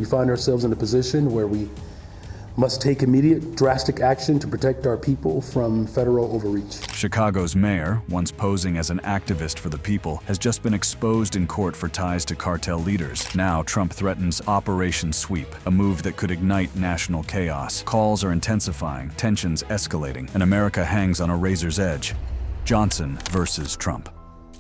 we find ourselves in a position where we must take immediate, drastic action to protect our people from federal overreach. Chicago's mayor, once posing as an activist for the people, has just been exposed in court for ties to cartel leaders. Now, Trump threatens Operation Sweep, a move that could ignite national chaos. Calls are intensifying, tensions escalating, and America hangs on a razor's edge. Johnson versus Trump.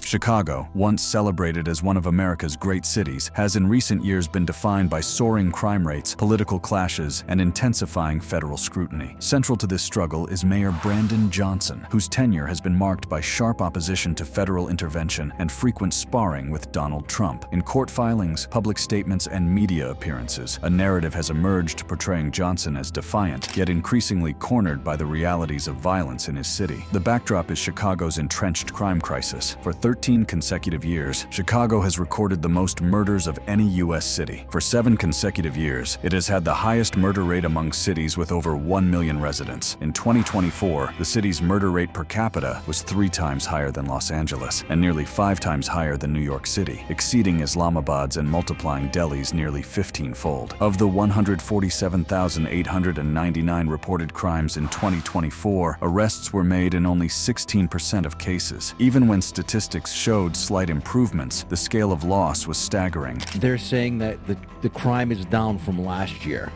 Chicago, once celebrated as one of America's great cities, has in recent years been defined by soaring crime rates, political clashes, and intensifying federal scrutiny. Central to this struggle is Mayor Brandon Johnson, whose tenure has been marked by sharp opposition to federal intervention and frequent sparring with Donald Trump. In court filings, public statements, and media appearances, a narrative has emerged portraying Johnson as defiant, yet increasingly cornered by the realities of violence in his city. The backdrop is Chicago's entrenched crime crisis. For 13 consecutive years, Chicago has recorded the most murders of any U.S. city. For 7 consecutive years, it has had the highest murder rate among cities with over 1 million residents. In 2024, the city's murder rate per capita was 3 times higher than Los Angeles and nearly 5 times higher than New York City, exceeding Islamabad's and multiplying Delhi's nearly 15-fold. Of the 147,899 reported crimes in 2024, arrests were made in only 16% of cases. Even when statistics showed slight improvements, the scale of loss was staggering. They're saying that the crime is down from last year.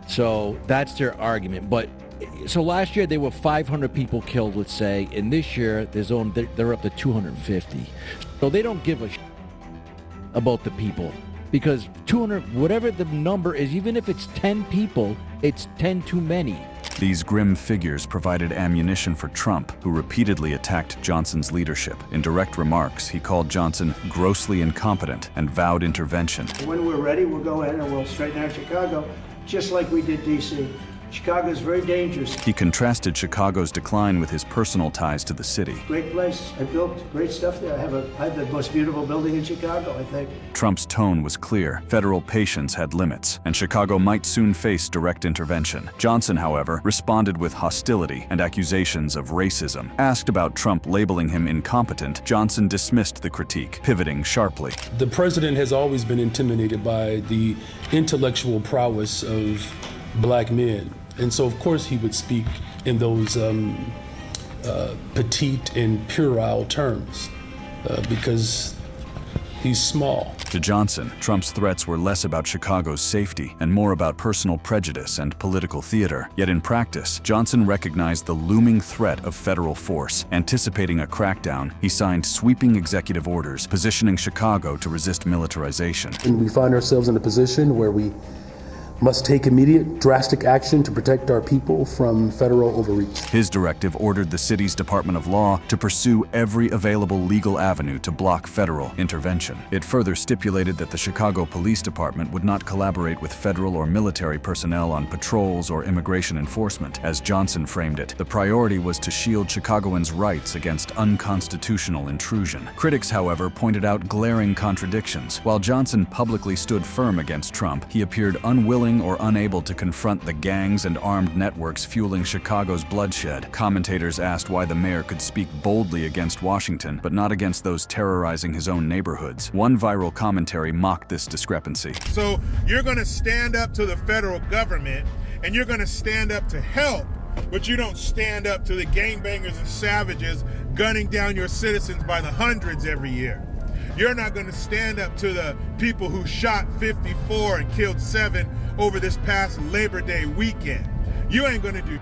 So that's their argument. But so last year there were 500 people killed, let's say, and this year they're up to 250. So they don't give a about the people, because 200, whatever the number is, even if it's 10 people, it's 10 too many. These grim figures provided ammunition for Trump, who repeatedly attacked Johnson's leadership. In direct remarks, he called Johnson grossly incompetent and vowed intervention. When we're ready, we'll go ahead and we'll straighten out Chicago, just like we did D.C. Chicago is very dangerous. He contrasted Chicago's decline with his personal ties to the city. Great place. I built great stuff there. I have the most beautiful building in Chicago, I think. Trump's tone was clear. Federal patience had limits, and Chicago might soon face direct intervention. Johnson, however, responded with hostility and accusations of racism. Asked about Trump labeling him incompetent, Johnson dismissed the critique, pivoting sharply. The president has always been intimidated by the intellectual prowess of black men. And so, of course, he would speak in those petite and puerile terms because he's small. To Johnson, Trump's threats were less about Chicago's safety and more about personal prejudice and political theater. Yet in practice, Johnson recognized the looming threat of federal force. Anticipating a crackdown, he signed sweeping executive orders positioning Chicago to resist militarization. And we find ourselves in a position where we must take immediate, drastic action to protect our people from federal overreach. His directive ordered the city's Department of Law to pursue every available legal avenue to block federal intervention. It further stipulated that the Chicago Police Department would not collaborate with federal or military personnel on patrols or immigration enforcement. As Johnson framed it, the priority was to shield Chicagoans' rights against unconstitutional intrusion. Critics, however, pointed out glaring contradictions. While Johnson publicly stood firm against Trump, he appeared unwilling or unable to confront the gangs and armed networks fueling Chicago's bloodshed. Commentators asked why the mayor could speak boldly against Washington, but not against those terrorizing his own neighborhoods. One viral commentary mocked this discrepancy. So you're going to stand up to the federal government and you're going to stand up to help, but you don't stand up to the gangbangers and savages gunning down your citizens by the hundreds every year. You're not going to stand up to the people who shot 54 and killed 7 over this past Labor Day weekend. You ain't going to do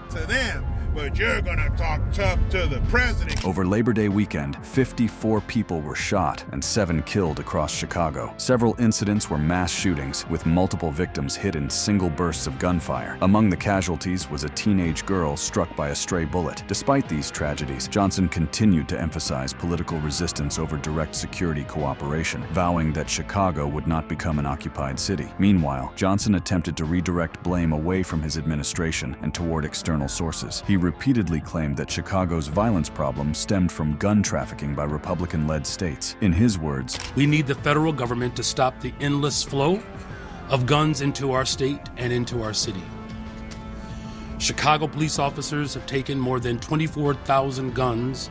to them, but you're going to talk tough to the president. Over Labor Day weekend, 54 people were shot and 7 killed across Chicago. Several incidents were mass shootings, with multiple victims hit in single bursts of gunfire. Among the casualties was a teenage girl struck by a stray bullet. Despite these tragedies, Johnson continued to emphasize political resistance over direct security cooperation, vowing that Chicago would not become an occupied city. Meanwhile, Johnson attempted to redirect blame away from his administration and toward external sources. He repeatedly claimed that Chicago's violence problem stemmed from gun trafficking by Republican-led states. In his words, "We need the federal government to stop the endless flow of guns into our state and into our city. Chicago police officers have taken more than 24,000 guns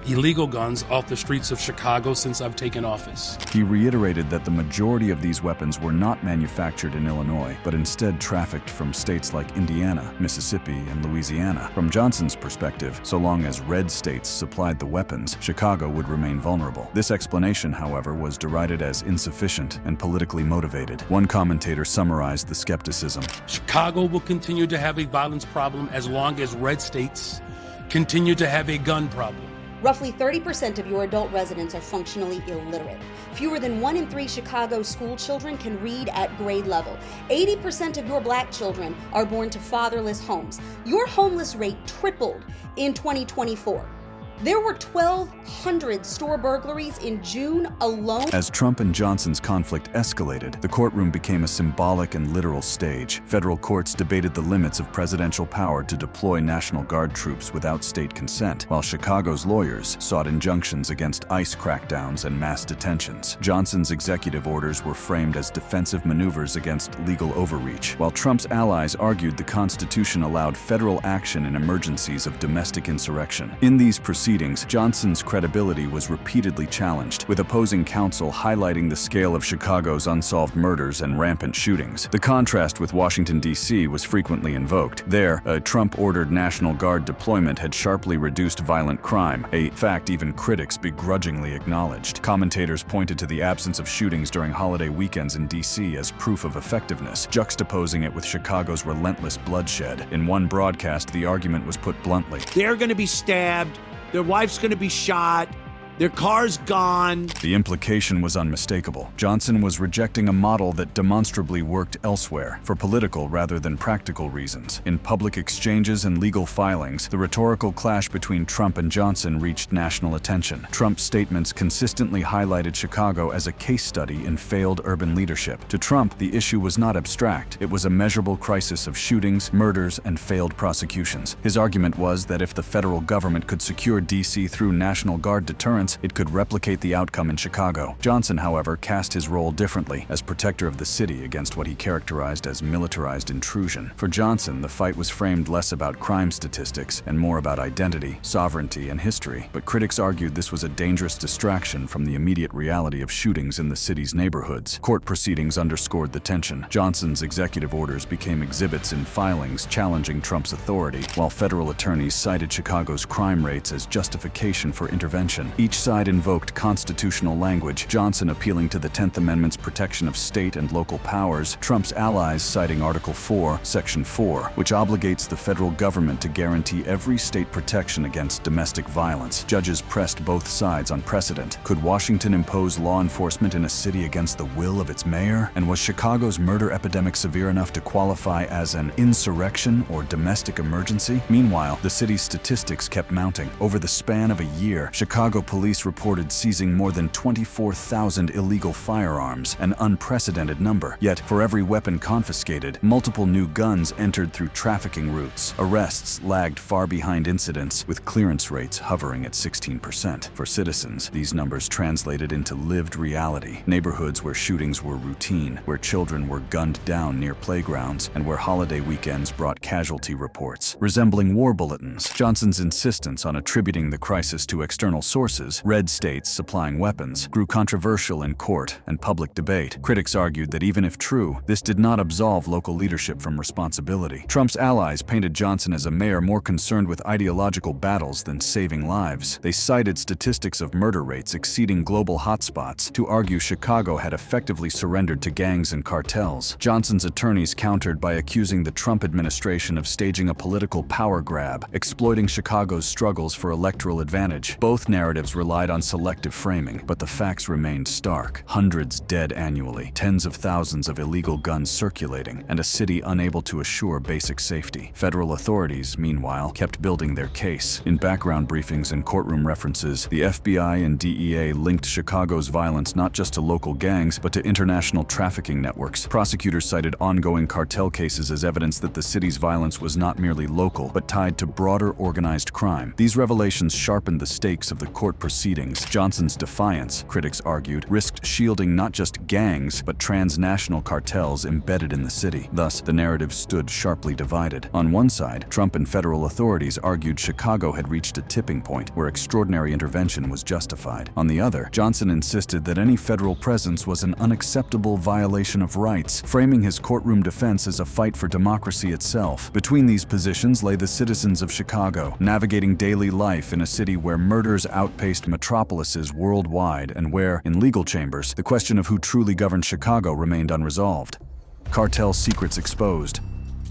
illegal guns off the streets of Chicago since I've taken office. He reiterated that the majority of these weapons were not manufactured in Illinois, but instead trafficked from states like Indiana, Mississippi, and Louisiana. From Johnson's perspective, so long as red states supplied the weapons, Chicago would remain vulnerable. This explanation, however, was derided as insufficient and politically motivated. One commentator summarized the skepticism. Chicago will continue to have a violence problem as long as red states continue to have a gun problem. Roughly 30% of your adult residents are functionally illiterate. Fewer than 1 in 3 Chicago school children can read at grade level. 80% of your black children are born to fatherless homes. Your homeless rate tripled in 2024. There were 1,200 store burglaries in June alone. As Trump and Johnson's conflict escalated, the courtroom became a symbolic and literal stage. Federal courts debated the limits of presidential power to deploy National Guard troops without state consent, while Chicago's lawyers sought injunctions against ICE crackdowns and mass detentions. Johnson's executive orders were framed as defensive maneuvers against legal overreach, while Trump's allies argued the Constitution allowed federal action in emergencies of domestic insurrection. In these proceedings, Johnson's credibility was repeatedly challenged, with opposing counsel highlighting the scale of Chicago's unsolved murders and rampant shootings. The contrast with Washington, D.C. was frequently invoked. There, a Trump-ordered National Guard deployment had sharply reduced violent crime, a fact even critics begrudgingly acknowledged. Commentators pointed to the absence of shootings during holiday weekends in D.C. as proof of effectiveness, juxtaposing it with Chicago's relentless bloodshed. In one broadcast, the argument was put bluntly. They're going to be stabbed. Their wife's going to be shot. Their car's gone. The implication was unmistakable. Johnson was rejecting a model that demonstrably worked elsewhere, for political rather than practical reasons. In public exchanges and legal filings, the rhetorical clash between Trump and Johnson reached national attention. Trump's statements consistently highlighted Chicago as a case study in failed urban leadership. To Trump, the issue was not abstract. It was a measurable crisis of shootings, murders, and failed prosecutions. His argument was that if the federal government could secure D.C. through National Guard deterrence, it could replicate the outcome in Chicago. Johnson, however, cast his role differently, as protector of the city against what he characterized as militarized intrusion. For Johnson, the fight was framed less about crime statistics and more about identity, sovereignty, and history. But critics argued this was a dangerous distraction from the immediate reality of shootings in the city's neighborhoods. Court proceedings underscored the tension. Johnson's executive orders became exhibits in filings challenging Trump's authority, while federal attorneys cited Chicago's crime rates as justification for intervention. Each side invoked constitutional language, Johnson appealing to the 10th Amendment's protection of state and local powers, Trump's allies citing Article 4, Section 4, which obligates the federal government to guarantee every state protection against domestic violence. Judges pressed both sides on precedent. Could Washington impose law enforcement in a city against the will of its mayor? And was Chicago's murder epidemic severe enough to qualify as an insurrection or domestic emergency? Meanwhile, the city's statistics kept mounting. Over the span of a year, Chicago police reported seizing more than 24,000 illegal firearms, an unprecedented number. Yet, for every weapon confiscated, multiple new guns entered through trafficking routes. Arrests lagged far behind incidents, with clearance rates hovering at 16%. For citizens, these numbers translated into lived reality. Neighborhoods where shootings were routine, where children were gunned down near playgrounds, and where holiday weekends brought casualty reports, resembling war bulletins. Johnson's insistence on attributing the crisis to external sources, red states supplying weapons, grew controversial in court and public debate. Critics argued that even if true, this did not absolve local leadership from responsibility. Trump's allies painted Johnson as a mayor more concerned with ideological battles than saving lives. They cited statistics of murder rates exceeding global hotspots to argue Chicago had effectively surrendered to gangs and cartels. Johnson's attorneys countered by accusing the Trump administration of staging a political power grab, exploiting Chicago's struggles for electoral advantage. Both narratives relied on selective framing, but the facts remained stark. Hundreds dead annually, tens of thousands of illegal guns circulating, and a city unable to assure basic safety. Federal authorities, meanwhile, kept building their case. In background briefings and courtroom references, the FBI and DEA linked Chicago's violence not just to local gangs, but to international trafficking networks. Prosecutors cited ongoing cartel cases as evidence that the city's violence was not merely local, but tied to broader organized crime. These revelations sharpened the stakes of the court proceedings proceedings. Johnson's defiance, critics argued, risked shielding not just gangs, but transnational cartels embedded in the city. Thus, the narrative stood sharply divided. On one side, Trump and federal authorities argued Chicago had reached a tipping point where extraordinary intervention was justified. On the other, Johnson insisted that any federal presence was an unacceptable violation of rights, framing his courtroom defense as a fight for democracy itself. Between these positions lay the citizens of Chicago, navigating daily life in a city where murders outpaced metropolises worldwide and where, in legal chambers, the question of who truly governed Chicago remained unresolved. Cartel secrets exposed.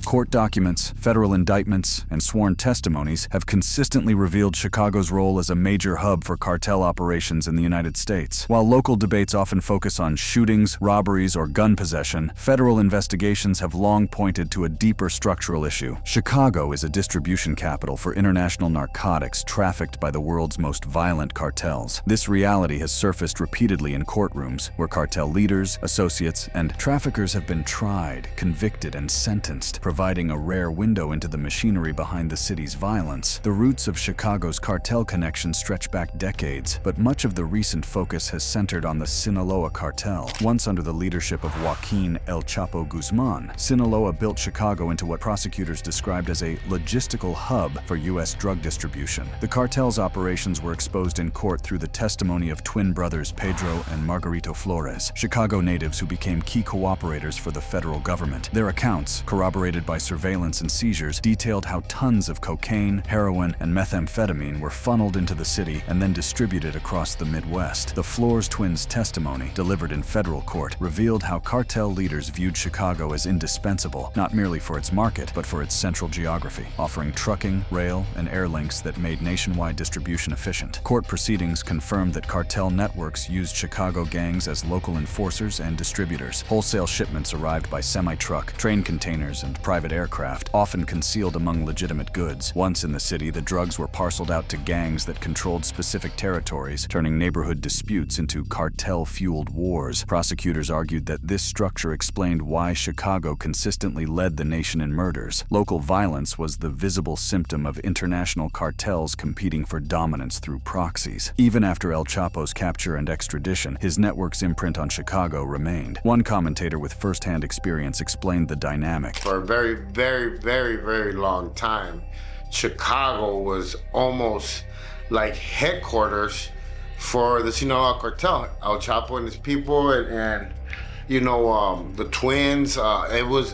Court documents, federal indictments, and sworn testimonies have consistently revealed Chicago's role as a major hub for cartel operations in the United States. While local debates often focus on shootings, robberies, or gun possession, federal investigations have long pointed to a deeper structural issue. Chicago is a distribution capital for international narcotics trafficked by the world's most violent cartels. This reality has surfaced repeatedly in courtrooms, where cartel leaders, associates, and traffickers have been tried, convicted, and sentenced, providing a rare window into the machinery behind the city's violence. The roots of Chicago's cartel connection stretch back decades, but much of the recent focus has centered on the Sinaloa cartel. Once under the leadership of Joaquin El Chapo Guzman, Sinaloa built Chicago into what prosecutors described as a logistical hub for U.S. drug distribution. The cartel's operations were exposed in court through the testimony of twin brothers Pedro and Margarito Flores, Chicago natives who became key cooperators for the federal government. Their accounts, corroborated by surveillance and seizures, detailed how tons of cocaine, heroin, and methamphetamine were funneled into the city and then distributed across the Midwest. The Flores twins' testimony, delivered in federal court, revealed how cartel leaders viewed Chicago as indispensable, not merely for its market, but for its central geography, offering trucking, rail, and air links that made nationwide distribution efficient. Court proceedings confirmed that cartel networks used Chicago gangs as local enforcers and distributors. Wholesale shipments arrived by semi-truck, train containers, and private aircraft, often concealed among legitimate goods. Once in the city, the drugs were parceled out to gangs that controlled specific territories, turning neighborhood disputes into cartel-fueled wars. Prosecutors argued that this structure explained why Chicago consistently led the nation in murders. Local violence was the visible symptom of international cartels competing for dominance through proxies. Even after El Chapo's capture and extradition, his network's imprint on Chicago remained. One commentator with first-hand experience explained the dynamic. For a very long time, Chicago was almost like headquarters for the Sinaloa cartel. El Chapo and his people, and the twins. It was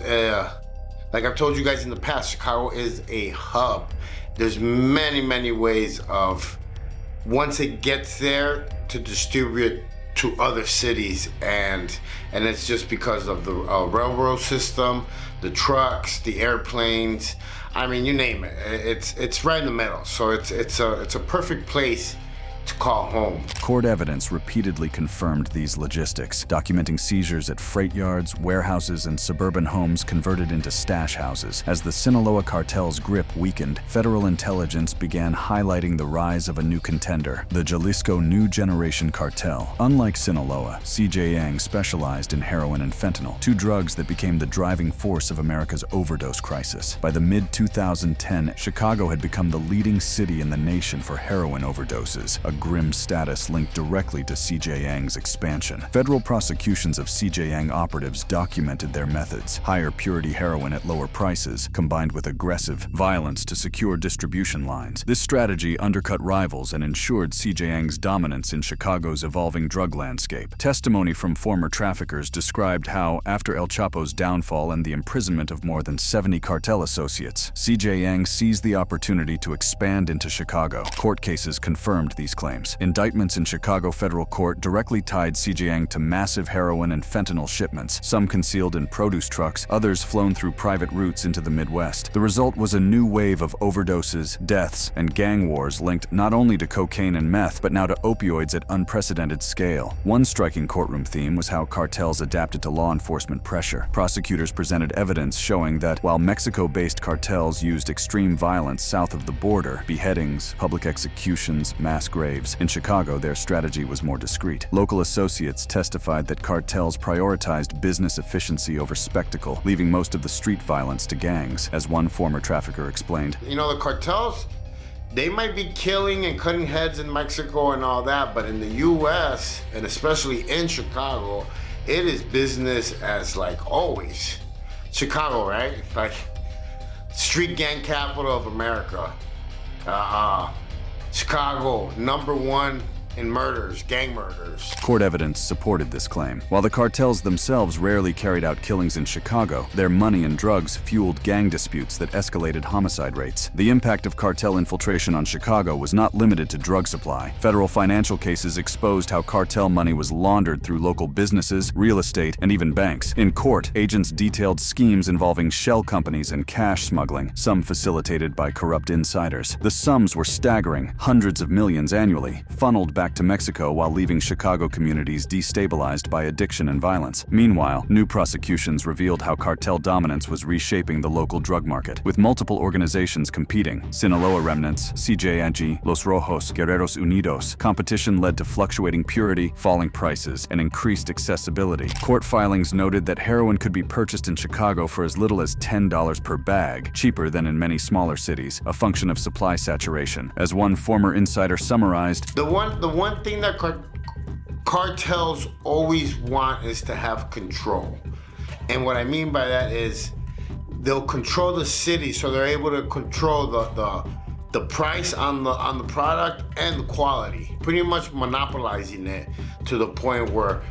like I've told you guys in the past, Chicago is a hub. There's many ways of, once it gets there, to distribute to other cities, and it's just because of the railroad system, the trucks, the airplanes. I mean, you name it. It's right in the middle. So it's a perfect place to call home. Court evidence repeatedly confirmed these logistics, documenting seizures at freight yards, warehouses, and suburban homes converted into stash houses. As the Sinaloa cartel's grip weakened, federal intelligence began highlighting the rise of a new contender, the Jalisco New Generation Cartel. Unlike Sinaloa, CJang specialized in heroin and fentanyl, two drugs that became the driving force of America's overdose crisis. By the mid-2010, Chicago had become the leading city in the nation for heroin overdoses, a grim status linked directly to CJang's expansion. Federal prosecutions of CJang operatives documented their methods: higher purity heroin at lower prices, combined with aggressive violence to secure distribution lines. This strategy undercut rivals and ensured CJang's dominance in Chicago's evolving drug landscape. Testimony from former traffickers described how, after El Chapo's downfall and the imprisonment of more than 70 cartel associates, CJang seized the opportunity to expand into Chicago. Court cases confirmed these claims. Indictments in Chicago federal court directly tied CJang to massive heroin and fentanyl shipments, some concealed in produce trucks, others flown through private routes into the Midwest. The result was a new wave of overdoses, deaths, and gang wars linked not only to cocaine and meth, but now to opioids at unprecedented scale. One striking courtroom theme was how cartels adapted to law enforcement pressure. Prosecutors presented evidence showing that while Mexico-based cartels used extreme violence south of the border, beheadings, public executions, mass graves, in Chicago, their strategy was more discreet. Local associates testified that cartels prioritized business efficiency over spectacle, leaving most of the street violence to gangs, as one former trafficker explained. The cartels, they might be killing and cutting heads in Mexico and all that, but in the US, and especially in Chicago, it is business as like always. Chicago, right? Like street gang capital of America. Chicago, #1 in murders, gang murders. Court evidence supported this claim. While the cartels themselves rarely carried out killings in Chicago, their money and drugs fueled gang disputes that escalated homicide rates. The impact of cartel infiltration on Chicago was not limited to drug supply. Federal financial cases exposed how cartel money was laundered through local businesses, real estate, and even banks. In court, agents detailed schemes involving shell companies and cash smuggling, some facilitated by corrupt insiders. The sums were staggering, hundreds of millions annually, funneled back to Mexico while leaving Chicago communities destabilized by addiction and violence. Meanwhile, new prosecutions revealed how cartel dominance was reshaping the local drug market, with multiple organizations competing: Sinaloa Remnants, CJNG, Los Rojos, Guerreros Unidos. Competition led to fluctuating purity, falling prices, and increased accessibility. Court filings noted that heroin could be purchased in Chicago for as little as $10 per bag, cheaper than in many smaller cities, a function of supply saturation. As one former insider summarized, The one thing that cartels always want is to have control. And what I mean by that is they'll control the city, so they're able to control the price on the product and the quality, pretty much monopolizing it to the point where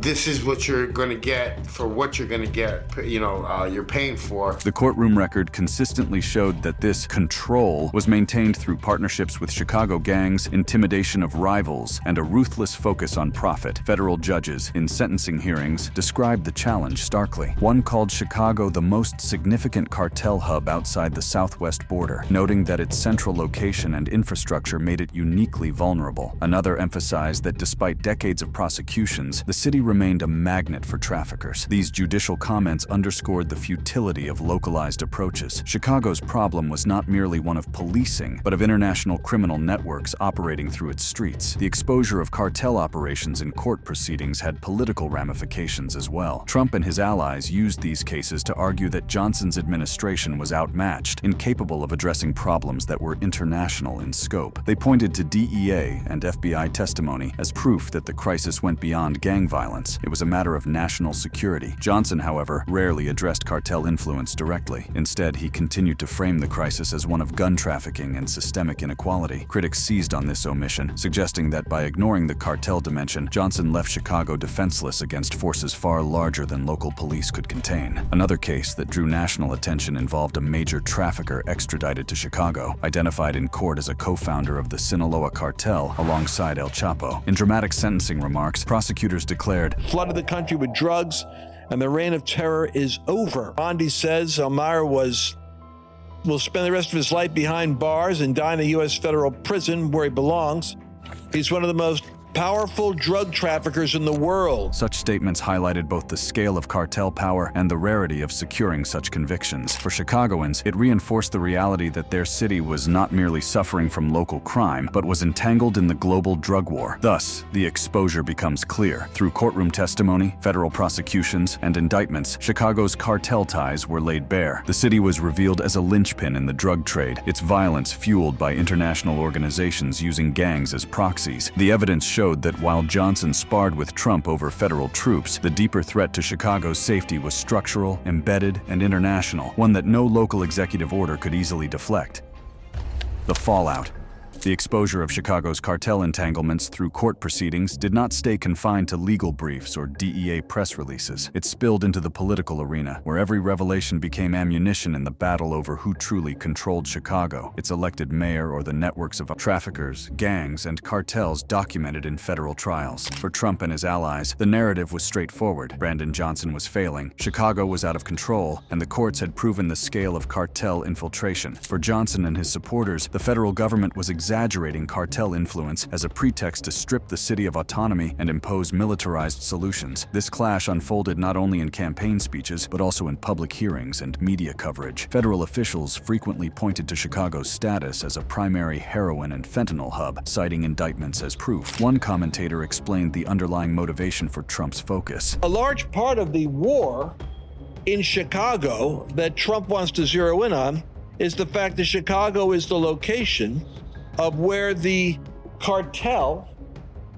this is what you're going to get for what you're going to get, you're paying for. The courtroom record consistently showed that this control was maintained through partnerships with Chicago gangs, intimidation of rivals, and a ruthless focus on profit. Federal judges, in sentencing hearings, described the challenge starkly. One called Chicago the most significant cartel hub outside the southwest border, noting that its central location and infrastructure made it uniquely vulnerable. Another emphasized that despite decades of prosecutions, the city remained a magnet for traffickers. These judicial comments underscored the futility of localized approaches. Chicago's problem was not merely one of policing, but of international criminal networks operating through its streets. The exposure of cartel operations in court proceedings had political ramifications as well. Trump and his allies used these cases to argue that Johnson's administration was outmatched, incapable of addressing problems that were international in scope. They pointed to DEA and FBI testimony as proof that the crisis went beyond gang violence. It was a matter of national security. Johnson, however, rarely addressed cartel influence directly. Instead, he continued to frame the crisis as one of gun trafficking and systemic inequality. Critics seized on this omission, suggesting that by ignoring the cartel dimension, Johnson left Chicago defenseless against forces far larger than local police could contain. Another case that drew national attention involved a major trafficker extradited to Chicago, identified in court as a co-founder of the Sinaloa Cartel alongside El Chapo. In dramatic sentencing remarks, prosecutors declared, flooded the country with drugs, and the reign of terror is over. Bondi says Elmira will spend the rest of his life behind bars and die in a U.S. federal prison where he belongs. He's one of the most powerful drug traffickers in the world. Such statements highlighted both the scale of cartel power and the rarity of securing such convictions. For Chicagoans, it reinforced the reality that their city was not merely suffering from local crime, but was entangled in the global drug war. Thus, the exposure becomes clear. Through courtroom testimony, federal prosecutions, and indictments, Chicago's cartel ties were laid bare. The city was revealed as a linchpin in the drug trade, its violence fueled by international organizations using gangs as proxies. The evidence showed that while Johnson sparred with Trump over federal troops, the deeper threat to Chicago's safety was structural, embedded, and international, one that no local executive order could easily deflect. The fallout. The exposure of Chicago's cartel entanglements through court proceedings did not stay confined to legal briefs or DEA press releases. It spilled into the political arena, where every revelation became ammunition in the battle over who truly controlled Chicago, its elected mayor, or the networks of traffickers, gangs, and cartels documented in federal trials. For Trump and his allies, the narrative was straightforward. Brandon Johnson was failing, Chicago was out of control, and the courts had proven the scale of cartel infiltration. For Johnson and his supporters, the federal government was exaggerating cartel influence as a pretext to strip the city of autonomy and impose militarized solutions. This clash unfolded not only in campaign speeches, but also in public hearings and media coverage. Federal officials frequently pointed to Chicago's status as a primary heroin and fentanyl hub, citing indictments as proof. One commentator explained the underlying motivation for Trump's focus. A large part of the war in Chicago that Trump wants to zero in on is the fact that Chicago is the location of where the cartel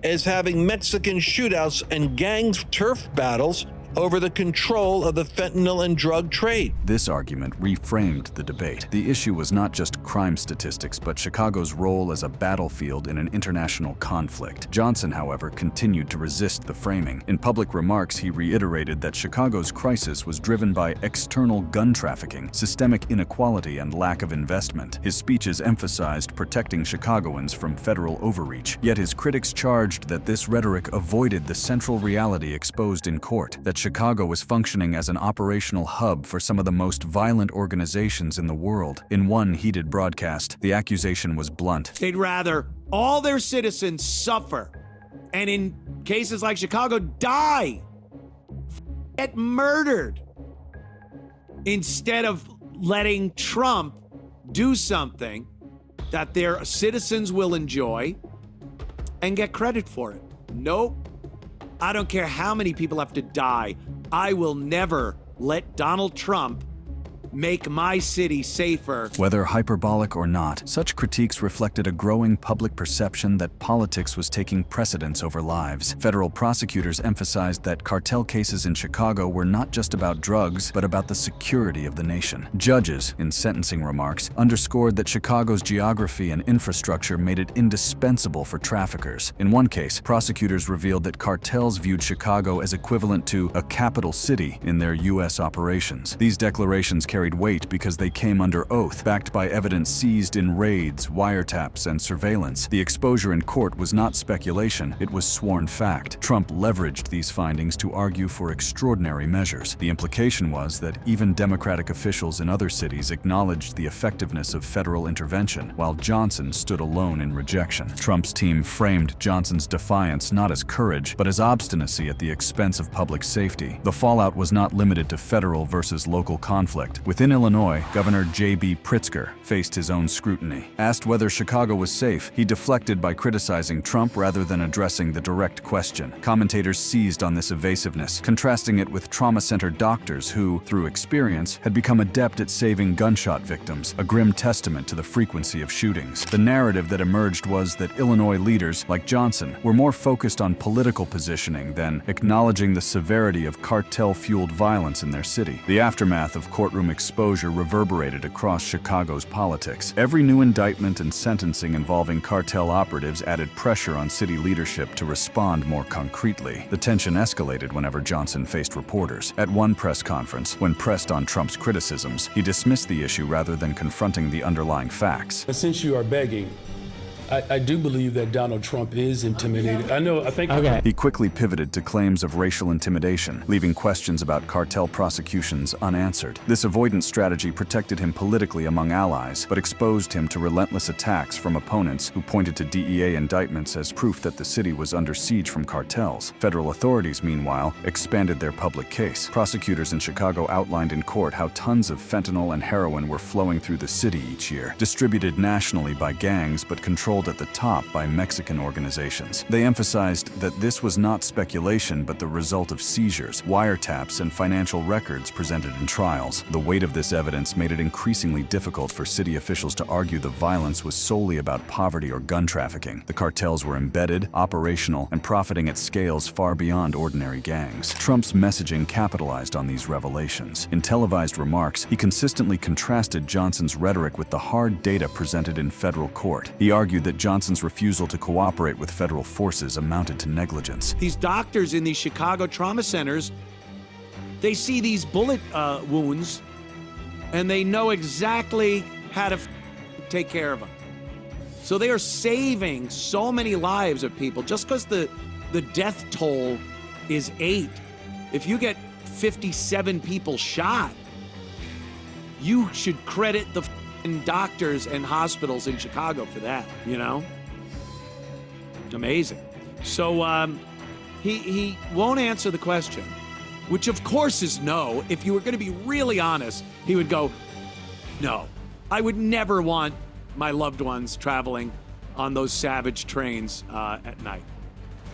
is having Mexican shootouts and gang turf battles over the control of the fentanyl and drug trade. This argument reframed the debate. The issue was not just crime statistics, but Chicago's role as a battlefield in an international conflict. Johnson, however, continued to resist the framing. In public remarks, he reiterated that Chicago's crisis was driven by external gun trafficking, systemic inequality, and lack of investment. His speeches emphasized protecting Chicagoans from federal overreach, yet his critics charged that this rhetoric avoided the central reality exposed in court, that Chicago was functioning as an operational hub for some of the most violent organizations in the world. In one heated broadcast, the accusation was blunt. They'd rather all their citizens suffer, and in cases like Chicago, die, get murdered, instead of letting Trump do something that their citizens will enjoy and get credit for it. Nope. I don't care how many people have to die. I will never let Donald Trump make my city safer. Whether hyperbolic or not, such critiques reflected a growing public perception that politics was taking precedence over lives. Federal prosecutors emphasized that cartel cases in Chicago were not just about drugs, but about the security of the nation. Judges, in sentencing remarks, underscored that Chicago's geography and infrastructure made it indispensable for traffickers. In one case, prosecutors revealed that cartels viewed Chicago as equivalent to a capital city in their U.S. operations. These declarations carried weight because they came under oath, backed by evidence seized in raids, wiretaps, and surveillance. The exposure in court was not speculation, it was sworn fact. Trump leveraged these findings to argue for extraordinary measures. The implication was that even Democratic officials in other cities acknowledged the effectiveness of federal intervention, while Johnson stood alone in rejection. Trump's team framed Johnson's defiance not as courage, but as obstinacy at the expense of public safety. The fallout was not limited to federal versus local conflict. Within Illinois, Governor J.B. Pritzker faced his own scrutiny. Asked whether Chicago was safe, he deflected by criticizing Trump rather than addressing the direct question. Commentators seized on this evasiveness, contrasting it with trauma-centered doctors who, through experience, had become adept at saving gunshot victims, a grim testament to the frequency of shootings. The narrative that emerged was that Illinois leaders, like Johnson, were more focused on political positioning than acknowledging the severity of cartel-fueled violence in their city. The aftermath of courtroom exposure reverberated across Chicago's politics. Every new indictment and sentencing involving cartel operatives added pressure on city leadership to respond more concretely. The tension escalated whenever Johnson faced reporters. At one press conference, when pressed on Trump's criticisms, he dismissed the issue rather than confronting the underlying facts. Since you are begging, I do believe that Donald Trump is intimidated. I think. Okay. He quickly pivoted to claims of racial intimidation, leaving questions about cartel prosecutions unanswered. This avoidance strategy protected him politically among allies, but exposed him to relentless attacks from opponents who pointed to DEA indictments as proof that the city was under siege from cartels. Federal authorities, meanwhile, expanded their public case. Prosecutors in Chicago outlined in court how tons of fentanyl and heroin were flowing through the city each year, distributed nationally by gangs but controlled at the top by Mexican organizations. They emphasized that this was not speculation but the result of seizures, wiretaps, and financial records presented in trials. The weight of this evidence made it increasingly difficult for city officials to argue the violence was solely about poverty or gun trafficking. The cartels were embedded, operational, and profiting at scales far beyond ordinary gangs. Trump's messaging capitalized on these revelations. In televised remarks, he consistently contrasted Johnson's rhetoric with the hard data presented in federal court. He argued that Johnson's refusal to cooperate with federal forces amounted to negligence. These doctors in these Chicago trauma centers, they see these bullet wounds, and they know exactly how to take care of them. So they are saving so many lives of people just because the death toll is 8. If you get 57 people shot, you should credit the doctors and hospitals in Chicago for that, you know? Amazing. So he won't answer the question, which of course is no. If you were going to be really honest, he would go, no, I would never want my loved ones traveling on those savage trains at night.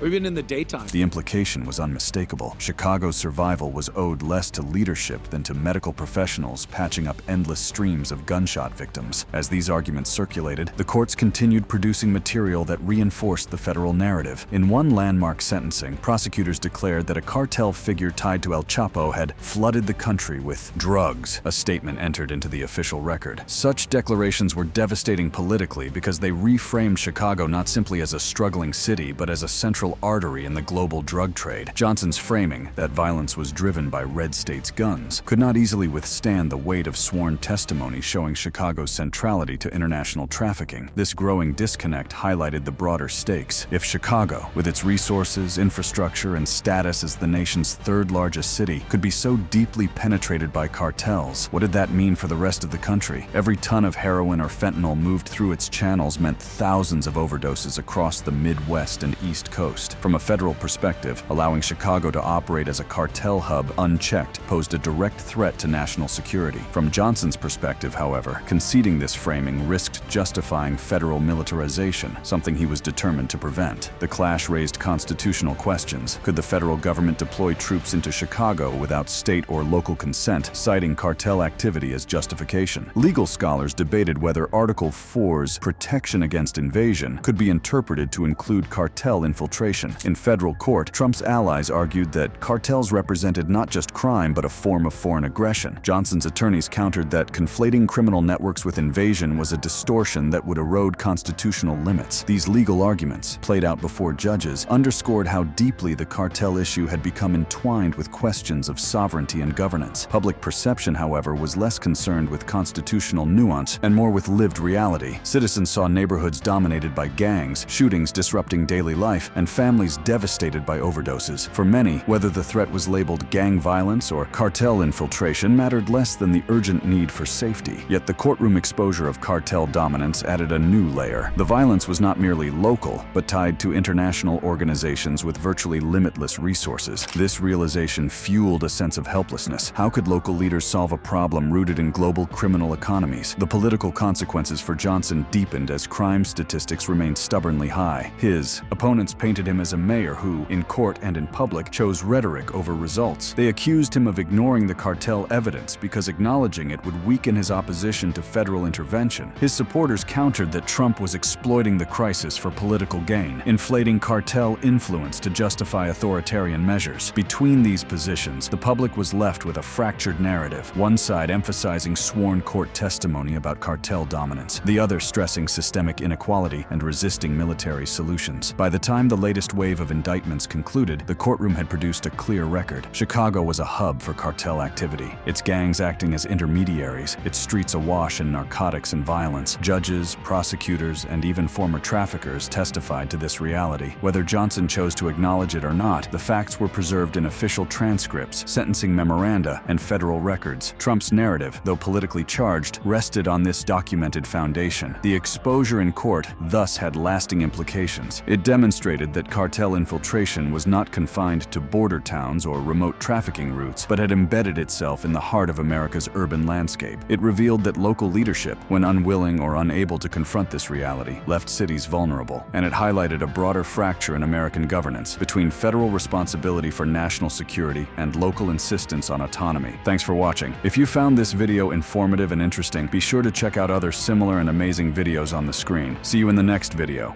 or even in the daytime. The implication was unmistakable. Chicago's survival was owed less to leadership than to medical professionals patching up endless streams of gunshot victims. As these arguments circulated, the courts continued producing material that reinforced the federal narrative. In one landmark sentencing, prosecutors declared that a cartel figure tied to El Chapo had flooded the country with drugs, a statement entered into the official record. Such declarations were devastating politically because they reframed Chicago not simply as a struggling city, but as a central artery in the global drug trade. Johnson's framing, that violence was driven by red states' guns, could not easily withstand the weight of sworn testimony showing Chicago's centrality to international trafficking. This growing disconnect highlighted the broader stakes. If Chicago, with its resources, infrastructure, and status as the nation's third-largest city, could be so deeply penetrated by cartels, what did that mean for the rest of the country? Every ton of heroin or fentanyl moved through its channels meant thousands of overdoses across the Midwest and East Coast. From a federal perspective, allowing Chicago to operate as a cartel hub unchecked posed a direct threat to national security. From Johnson's perspective, however, conceding this framing risked justifying federal militarization, something he was determined to prevent. The clash raised constitutional questions. Could the federal government deploy troops into Chicago without state or local consent, citing cartel activity as justification? Legal scholars debated whether Article 4's protection against invasion could be interpreted to include cartel infiltration. In federal court, Trump's allies argued that cartels represented not just crime but a form of foreign aggression. Johnson's attorneys countered that conflating criminal networks with invasion was a distortion that would erode constitutional limits. These legal arguments, played out before judges, underscored how deeply the cartel issue had become entwined with questions of sovereignty and governance. Public perception, however, was less concerned with constitutional nuance and more with lived reality. Citizens saw neighborhoods dominated by gangs, shootings disrupting daily life, and families devastated by overdoses. For many, whether the threat was labeled gang violence or cartel infiltration mattered less than the urgent need for safety. Yet the courtroom exposure of cartel dominance added a new layer. The violence was not merely local, but tied to international organizations with virtually limitless resources. This realization fueled a sense of helplessness. How could local leaders solve a problem rooted in global criminal economies? The political consequences for Johnson deepened as crime statistics remained stubbornly high. His opponents painted him as a mayor who, in court and in public, chose rhetoric over results. They accused him of ignoring the cartel evidence because acknowledging it would weaken his opposition to federal intervention. His supporters countered that Trump was exploiting the crisis for political gain, inflating cartel influence to justify authoritarian measures. Between these positions, the public was left with a fractured narrative, one side emphasizing sworn court testimony about cartel dominance, the other stressing systemic inequality and resisting military solutions. By the time the latest wave of indictments concluded, the courtroom had produced a clear record. Chicago was a hub for cartel activity, its gangs acting as intermediaries, its streets awash in narcotics and violence. Judges, prosecutors, and even former traffickers testified to this reality. Whether Johnson chose to acknowledge it or not, the facts were preserved in official transcripts, sentencing memoranda, and federal records. Trump's narrative, though politically charged, rested on this documented foundation. The exposure in court thus had lasting implications. It demonstrated that cartel infiltration was not confined to border towns or remote trafficking routes, but had embedded itself in the heart of America's urban landscape. It revealed that local leadership, when unwilling or unable to confront this reality, left cities vulnerable. And it highlighted a broader fracture in American governance between federal responsibility for national security and local insistence on autonomy. Thanks for watching. If you found this video informative and interesting, be sure to check out other similar and amazing videos on the screen. See you in the next video.